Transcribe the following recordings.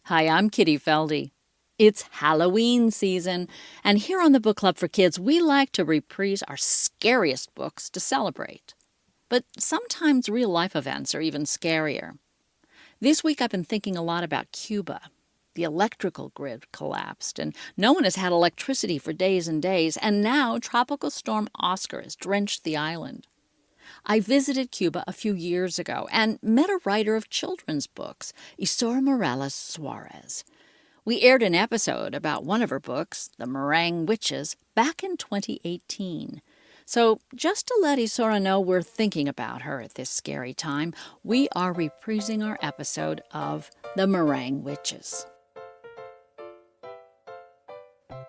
Hi, I'm Kitty Felde. It's Halloween season, and here on the Book Club for Kids, we like to reprise our scariest books to celebrate. But sometimes real-life events are even scarier. This week I've been thinking a lot about Cuba. The electrical grid collapsed, and no one has had electricity for days and days, and now Tropical Storm Oscar has drenched the island. I visited Cuba a few years ago and met a writer of children's books, Isora Morales Suarez. We aired an episode about one of her books, The Meringue Witches, back in 2018. So just to let Isora know we're thinking about her at this scary time, we are reprising our episode of The Meringue Witches.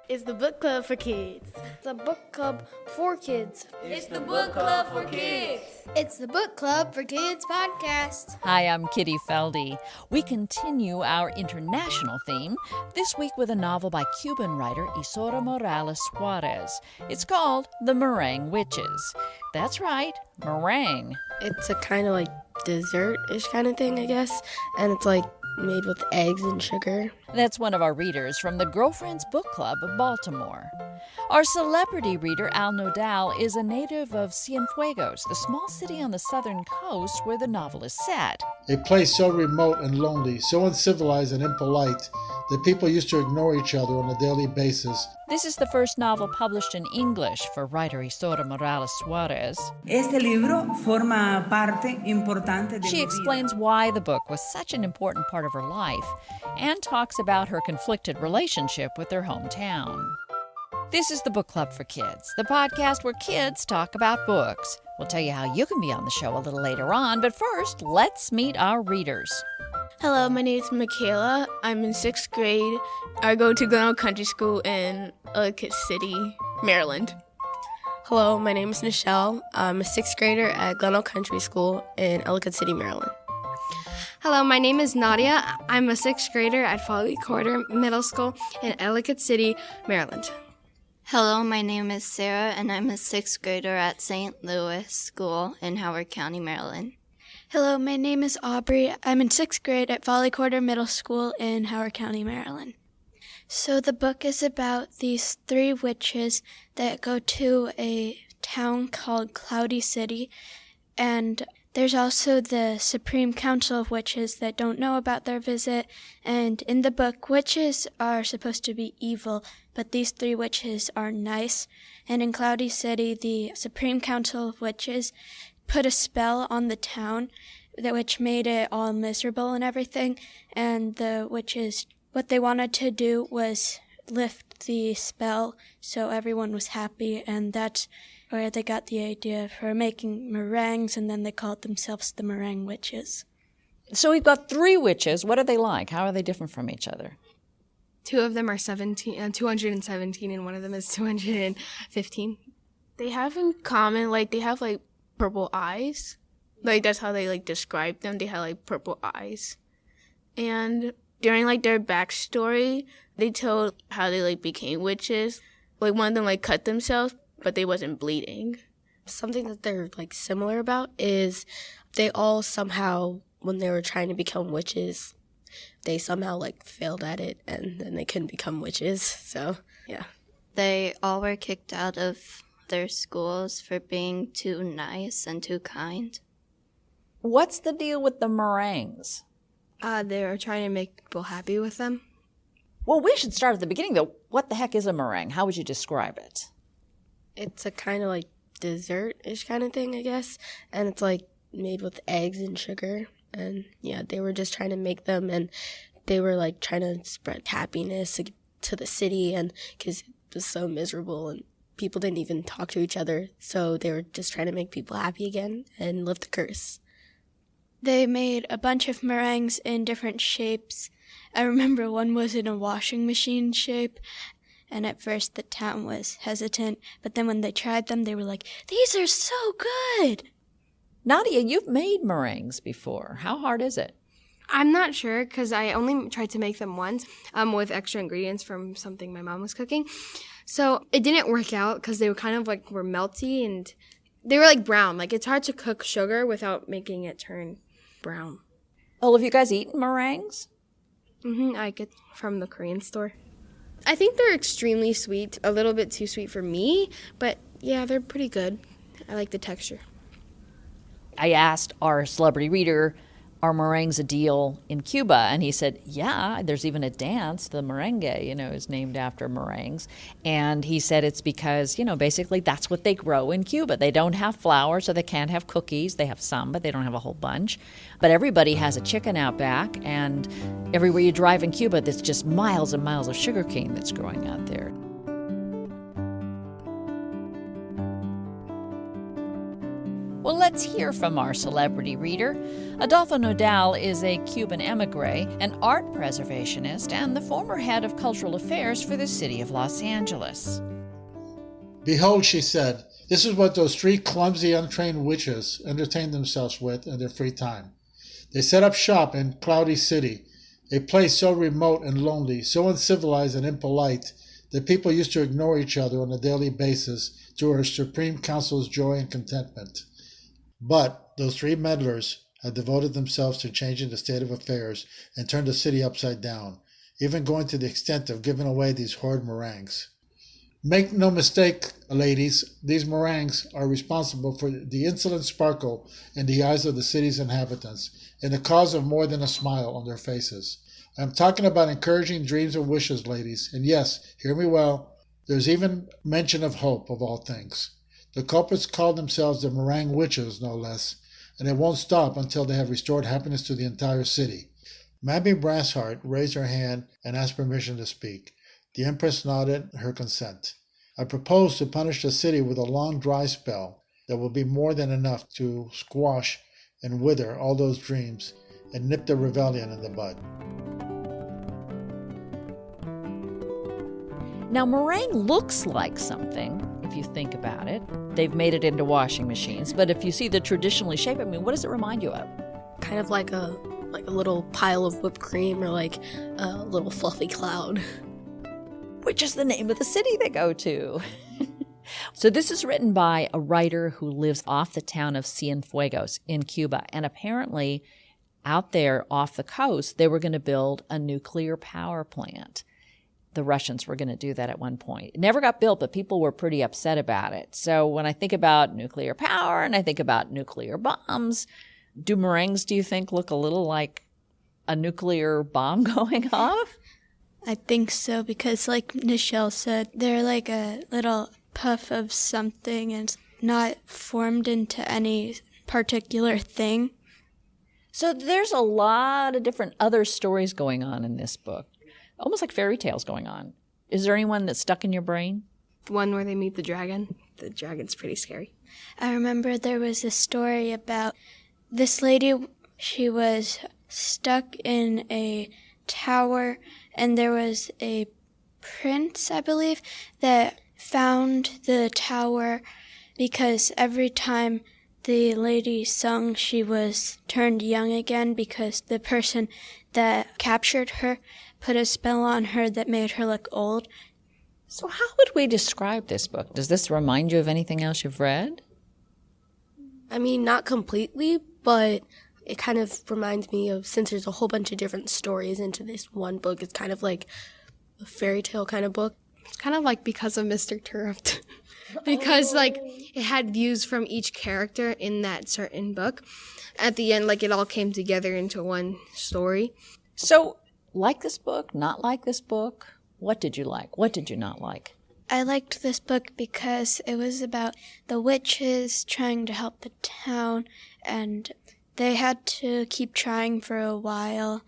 It's the book club for kids. It's the book club for kids. It's the book club for kids. It's the book club for kids podcast. Hi, I'm Kitty Felde. We continue our international theme, this week with a novel by Cuban writer Isora Morales Suarez. It's called The Meringue Witches. That's right, meringue. It's a kind of like dessert-ish kind of thing, I guess. And it's like made with eggs and sugar. That's one of our readers from the Girlfriends Book Club Baltimore. Our celebrity reader, Adolfo Nodal, is a native of Cienfuegos, the small city on the southern coast where the novel is set. A place so remote and lonely, so uncivilized and impolite, that people used to ignore each other on a daily basis. This is the first novel published in English for writer Isora Morales Suarez. Este libro forma parte importante de She mi explains why the book was such an important part of her life and talks about her conflicted relationship with her hometown. This is the Book Club for Kids, the podcast where kids talk about books. We'll tell you how you can be on the show a little later on, but first, let's meet our readers. Hello, my name is Michaela. I'm in 6th grade. I go to Glen Oak Country School in Ellicott City, Maryland. Hello, my name is Nichelle. I'm a 6th grader at Glen Oak Country School in Ellicott City, Maryland. Hello, my name is Nadia. I'm a 6th grader at Folly Quarter Middle School in Ellicott City, Maryland. Hello, my name is Sarah, and I'm a 6th grader at St. Louis School in Howard County, Maryland. Hello, my name is Aubrey. I'm in 6th grade at Folly Quarter Middle School in Howard County, Maryland. So the book is about these 3 witches that go to a town called Cloudy City, and there's also the Supreme Council of Witches that don't know about their visit, and in the book, witches are supposed to be evil, but these 3 witches are nice, and in Cloudy City, the Supreme Council of Witches put a spell on the town, which made it all miserable and everything, and the witches, what they wanted to do was lift the spell so everyone was happy, and that's where they got the idea for making meringues, and then they called themselves the Meringue Witches. So we've got 3 witches. What are they like? How are they different from each other? 2 of them are 217, and one of them is 215. They have in common, they have, purple eyes. That's how they, describe them. They have, purple eyes. And during, their backstory, they told how they, became witches. One of them, cut themselves, but they wasn't bleeding. Something that they're, similar about is they all somehow, when they were trying to become witches, they somehow, failed at it, and then they couldn't become witches. So, yeah. They all were kicked out of their schools for being too nice and too kind. What's the deal with the meringues? They're trying to make people happy with them. Well, we should start at the beginning, though. What the heck is a meringue? How would you describe it? It's a kind of dessert-ish kind of thing, I guess. And it's made with eggs and sugar. And yeah, they were just trying to make them, and they were trying to spread happiness to the city, and because it was so miserable and people didn't even talk to each other. So they were just trying to make people happy again and lift the curse. They made a bunch of meringues in different shapes. I remember one was in a washing machine shape, and at first the town was hesitant, but then when they tried them, they were like, "These are so good!" Nadia, you've made meringues before. How hard is it? I'm not sure because I only tried to make them once with extra ingredients from something my mom was cooking. So it didn't work out because they were kind of were melty and they were brown. It's hard to cook sugar without making it turn brown. Well, have you guys eaten meringues? I get from the Korean store. I think they're extremely sweet, a little bit too sweet for me, but yeah, they're pretty good. I like the texture. I asked our celebrity reader, are meringues a deal in Cuba? And he said, yeah, there's even a dance, the merengue, is named after meringues. And he said it's because, basically that's what they grow in Cuba. They don't have flour, so they can't have cookies. They have some, but they don't have a whole bunch. But everybody has a chicken out back, and everywhere you drive in Cuba, there's just miles and miles of sugarcane that's growing out there. Well, let's hear from our celebrity reader. Adolfo Nodal is a Cuban emigre, an art preservationist, and the former head of cultural affairs for the city of Los Angeles. Behold, she said, this is what those 3 clumsy, untrained witches entertain themselves with in their free time. They set up shop in Cloudy City, a place so remote and lonely, so uncivilized and impolite, that people used to ignore each other on a daily basis to her Supreme Council's joy and contentment. But those 3 meddlers had devoted themselves to changing the state of affairs and turned the city upside down, even going to the extent of giving away these horrid meringues. Make no mistake, ladies, these meringues are responsible for the insolent sparkle in the eyes of the city's inhabitants and the cause of more than a smile on their faces. I'm talking about encouraging dreams and wishes, ladies, and yes, hear me well, there's even mention of hope of all things. The culprits call themselves the Meringue Witches, no less, and it won't stop until they have restored happiness to the entire city. Mammy Brassheart raised her hand and asked permission to speak. The Empress nodded her consent. I propose to punish the city with a long dry spell that will be more than enough to squash and wither all those dreams and nip the rebellion in the bud. Now, meringue looks like something, if you think about it. They've made it into washing machines, but if you see the traditionally shaped, what does it remind you of? Kind of like a little pile of whipped cream or like a little fluffy cloud. Which is the name of the city they go to. So this is written by a writer who lives off the town of Cienfuegos in Cuba, and apparently out there off the coast, they were going to build a nuclear power plant. The Russians were going to do that at one point. It never got built, but people were pretty upset about it. So when I think about nuclear power and I think about nuclear bombs, do meringues, do you think, look a little like a nuclear bomb going off? I think so, because like Nichelle said, they're like a little puff of something and it's not formed into any particular thing. So there's a lot of different other stories going on in this book. Almost like fairy tales going on. Is there anyone that's stuck in your brain? The one where they meet the dragon. The dragon's pretty scary. I remember there was a story about this lady. She was stuck in a tower, and there was a prince, I believe, that found the tower because every time the lady sung, she was turned young again because the person that captured her put a spell on her that made her look old. So how would we describe this book? Does this remind you of anything else you've read? Not completely, but it kind of reminds me of, since there's a whole bunch of different stories into this one book, it's kind of like a fairy tale kind of book. It's kind of like Because of Mr. Turrupt. Because it had views from each character in that certain book. At the end, it all came together into one story. So, like this book, not like this book? What did you like? What did you not like? I liked this book because it was about the witches trying to help the town, and they had to keep trying for a while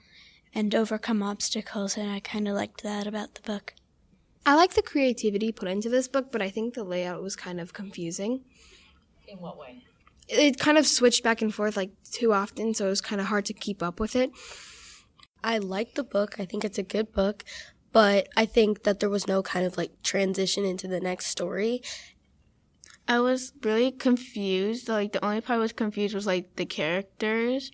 and overcome obstacles, and I kind of liked that about the book. I like the creativity put into this book, but I think the layout was kind of confusing. In what way? It kind of switched back and forth too often, so it was kind of hard to keep up with it. I like the book. I think it's a good book, but I think that there was no kind of transition into the next story. I was really confused. The only part I was confused was the characters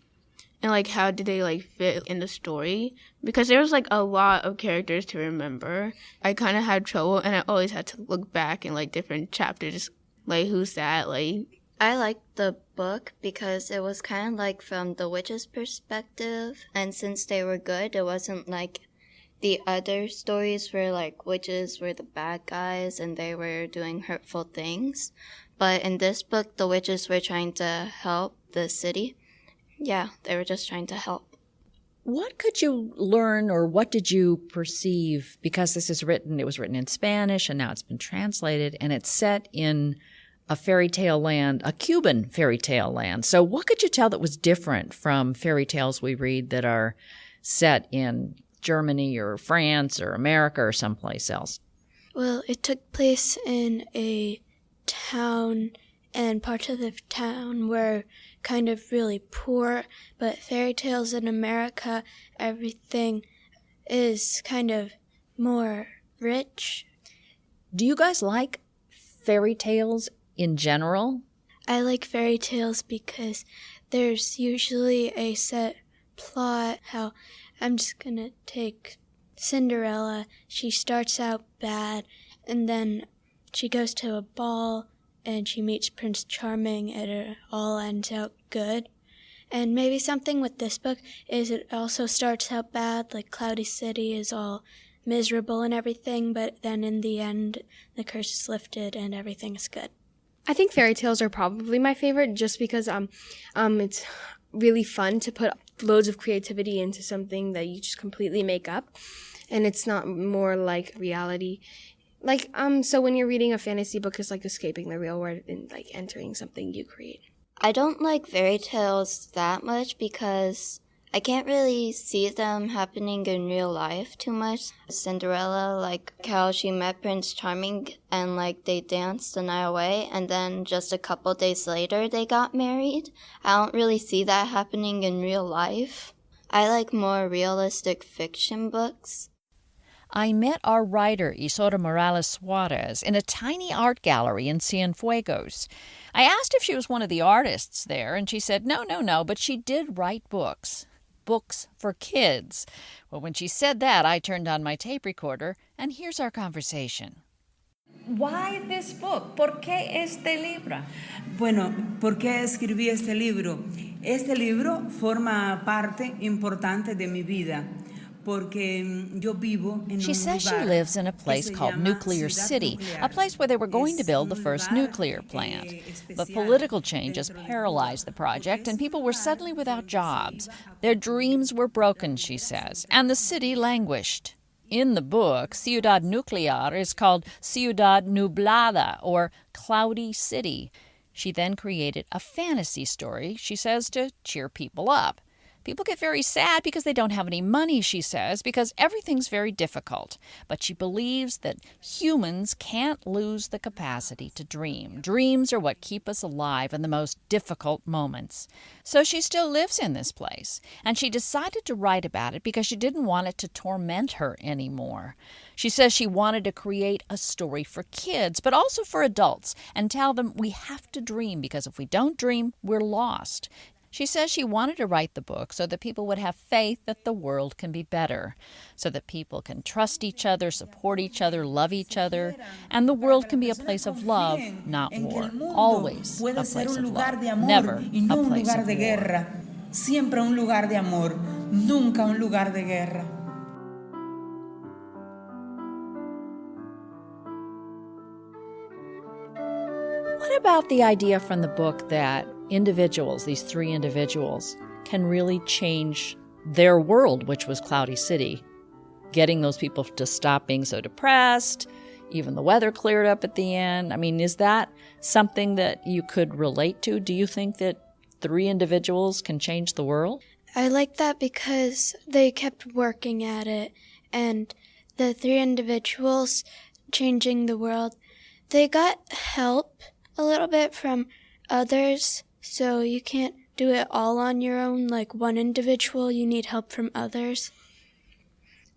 and how did they fit in the story, because there was a lot of characters to remember. I kind of had trouble, and I always had to look back in different chapters, who's that, I liked the book because it was kind of like from the witch's perspective, and since they were good, it wasn't like the other stories where like witches were the bad guys and they were doing hurtful things. But in this book, the witches were trying to help the city. Yeah, they were just trying to help. What could you learn or what did you perceive? Because it was written in Spanish and now it's been translated and it's set in a fairy tale land, a Cuban fairy tale land. So what could you tell that was different from fairy tales we read that are set in Germany or France or America or someplace else? Well, it took place in a town, and parts of the town were kind of really poor, but fairy tales in America, everything is kind of more rich. Do you guys like fairy tales in general? I like fairy tales because there's usually a set plot. How I'm just gonna take Cinderella. She starts out bad, and then she goes to a ball, and she meets Prince Charming, and it all ends out good. And maybe something with this book is it also starts out bad, like Cloudy City is all miserable and everything, but then in the end, the curse is lifted and everything is good. I think fairy tales are probably my favorite just because it's really fun to put loads of creativity into something that you just completely make up, and it's not more like reality. Like so when you're reading a fantasy book, it's like escaping the real world and like entering something you create. I don't like fairy tales that much because I can't really see them happening in real life too much. Cinderella, like how she met Prince Charming and like they danced the night away and then just a couple days later they got married. I don't really see that happening in real life. I like more realistic fiction books. I met our writer, Isora Morales Suarez, in a tiny art gallery in Cienfuegos. I asked if she was one of the artists there, and she said no, but she did write books for kids. Well, when she said that, I turned on my tape recorder, and here's our conversation. Why this book? ¿Por qué este libro? Bueno, ¿por qué escribí este libro? Este libro forma parte importante de mi vida. She says she lives in a place called Nuclear City, a place where they were going to build the first nuclear plant. But political changes paralyzed the project, and people were suddenly without jobs. Their dreams were broken, she says, and the city languished. In the book, Ciudad Nuclear is called Ciudad Nublada, or Cloudy City. She then created a fantasy story, she says, to cheer people up. People get very sad because they don't have any money, she says, because everything's very difficult. But she believes that humans can't lose the capacity to dream. Dreams are what keep us alive in the most difficult moments. So she still lives in this place, and she decided to write about it because she didn't want it to torment her anymore. She says she wanted to create a story for kids, but also for adults, and tell them we have to dream because if we don't dream, we're lost. She says she wanted to write the book so that people would have faith that the world can be better, so that people can trust each other, support each other, love each other, and the world can be a place of love, not war. Always a place of love, never a place of war. Siempre un lugar de amor, nunca un lugar de guerra. What about the idea from the book that individuals, these three individuals, can really change their world, which was Cloudy City, getting those people to stop being so depressed, even the weather cleared up at the end? I mean, is that something that you could relate to? Do you think that three individuals can change the world? I like that because they kept working at it, and the three individuals changing the world, they got help a little bit from others, so you can't do it all on your own like one individual. You need help from others.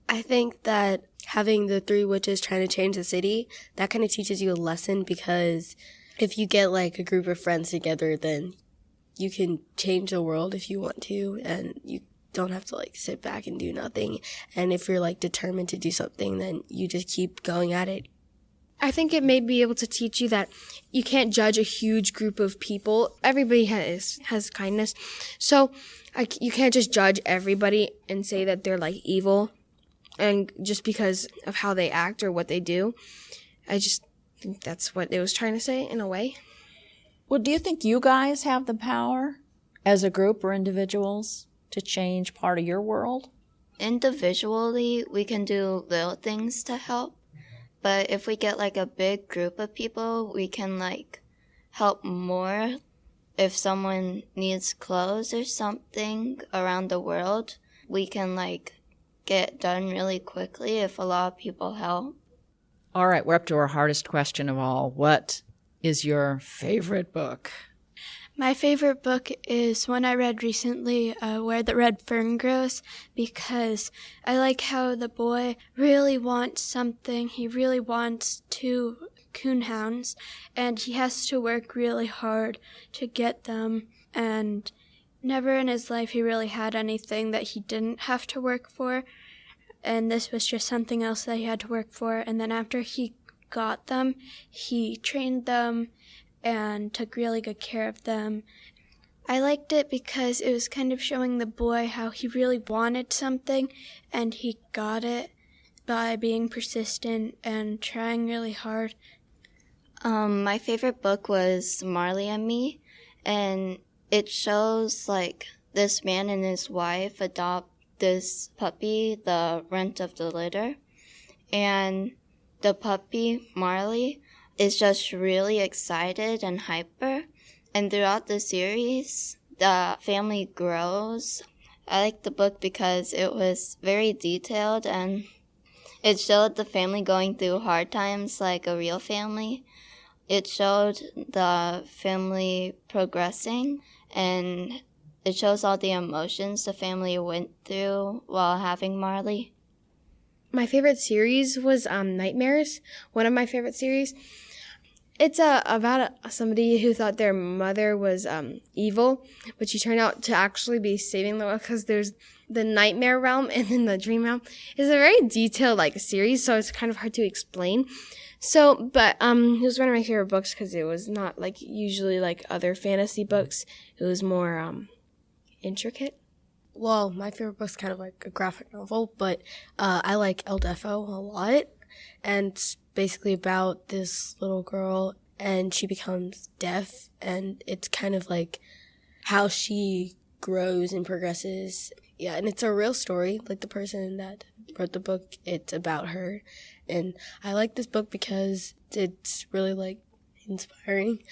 I think that having the three witches trying to change the city, that kind of teaches you a lesson, because if you get like a group of friends together, then you can change the world if you want to, and you don't have to like sit back and do nothing. And if you're like determined to do something, then you just keep going at it. I think it may be able to teach you that you can't judge a huge group of people. Everybody has kindness. So you can't just judge everybody and say that they're like evil and just because of how they act or what they do. I just think that's what it was trying to say in a way. Well, do you think you guys have the power as a group or individuals to change part of your world? Individually, we can do little things to help. But if we get like a big group of people, we can like help more. If someone needs clothes or something around the world, we can like get done really quickly if a lot of people help. All right, we're up to our hardest question of all. What is your favorite book? My favorite book is one I read recently, Where the Red Fern Grows, because I like how the boy really wants something. He really wants 2 coonhounds, and he has to work really hard to get them. And never in his life he really had anything that he didn't have to work for. And this was just something else that he had to work for. And then after he got them, he trained them and took really good care of them. I liked it because it was kind of showing the boy how he really wanted something and he got it by being persistent and trying really hard. My favorite book was Marley and Me, and it shows like this man and his wife adopt this puppy, the runt of the litter, and the puppy, Marley, is just really excited and hyper. And throughout the series, the family grows. I like the book because it was very detailed and it showed the family going through hard times like a real family. It showed the family progressing and it shows all the emotions the family went through while having Marley. My favorite series was Nightmares, one of my favorite series. It's about somebody who thought their mother was evil, but she turned out to actually be saving the world because there's the nightmare realm and then the dream realm. It's a very detailed series, so it's kind of hard to explain. But it was one of my favorite books because it was not usually other fantasy books. It was more intricate. Well, my favorite book's kind of like a graphic novel, but I like El Defo a lot. And it's basically about this little girl and she becomes deaf, and it's kind of like how she grows and progresses. Yeah, and it's a real story. Like the person that wrote the book, it's about her. And I like this book because it's really inspiring.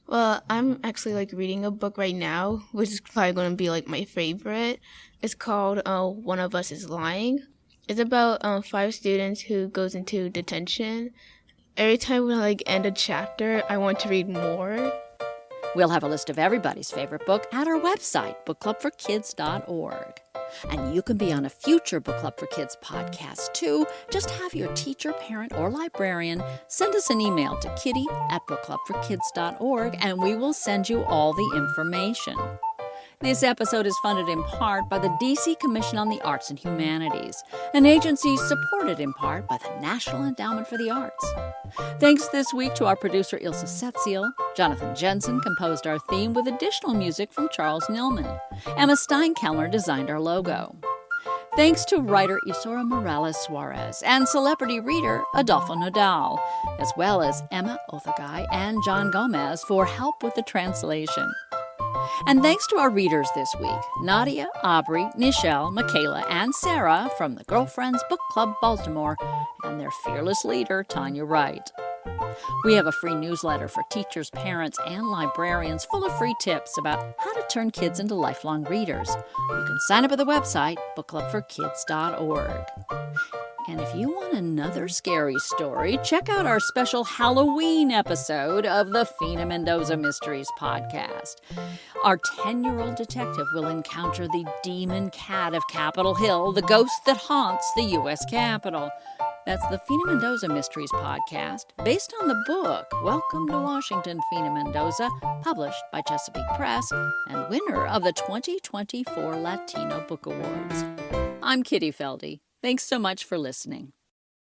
Well, I'm actually reading a book right now, which is probably going to be my favorite. It's called One of Us is Lying. It's about 5 students who goes into detention. Every time we end a chapter, I want to read more. We'll have a list of everybody's favorite book at our website, bookclubforkids.org. And you can be on a future Book Club for Kids podcast, too. Just have your teacher, parent, or librarian send us an email to kitty@bookclubforkids.org, and we will send you all the information. This episode is funded in part by the D.C. Commission on the Arts and Humanities, an agency supported in part by the National Endowment for the Arts. Thanks this week to our producer Ilse Setziel. Jonathan Jensen composed our theme with additional music from Charles Nillman. Emma Steinkellner designed our logo. Thanks to writer Isora Morales Suarez and celebrity reader Adolfo Nodal, as well as Emma Othagai and John Gomez for help with the translation. And thanks to our readers this week, Nadia, Aubrey, Nichelle, Michaela, and Sarah from the Girlfriends Book Club Baltimore, and their fearless leader, Tanya Wright. We have a free newsletter for teachers, parents, and librarians full of free tips about how to turn kids into lifelong readers. You can sign up at the website, bookclubforkids.org. And if you want another scary story, check out our special Halloween episode of the Fina Mendoza Mysteries podcast. Our 10-year-old detective will encounter the demon cat of Capitol Hill, the ghost that haunts the U.S. Capitol. That's the Fina Mendoza Mysteries podcast, based on the book Welcome to Washington, Fina Mendoza, published by Chesapeake Press, and winner of the 2024 Latino Book Awards. I'm Kitty Felde. Thanks so much for listening.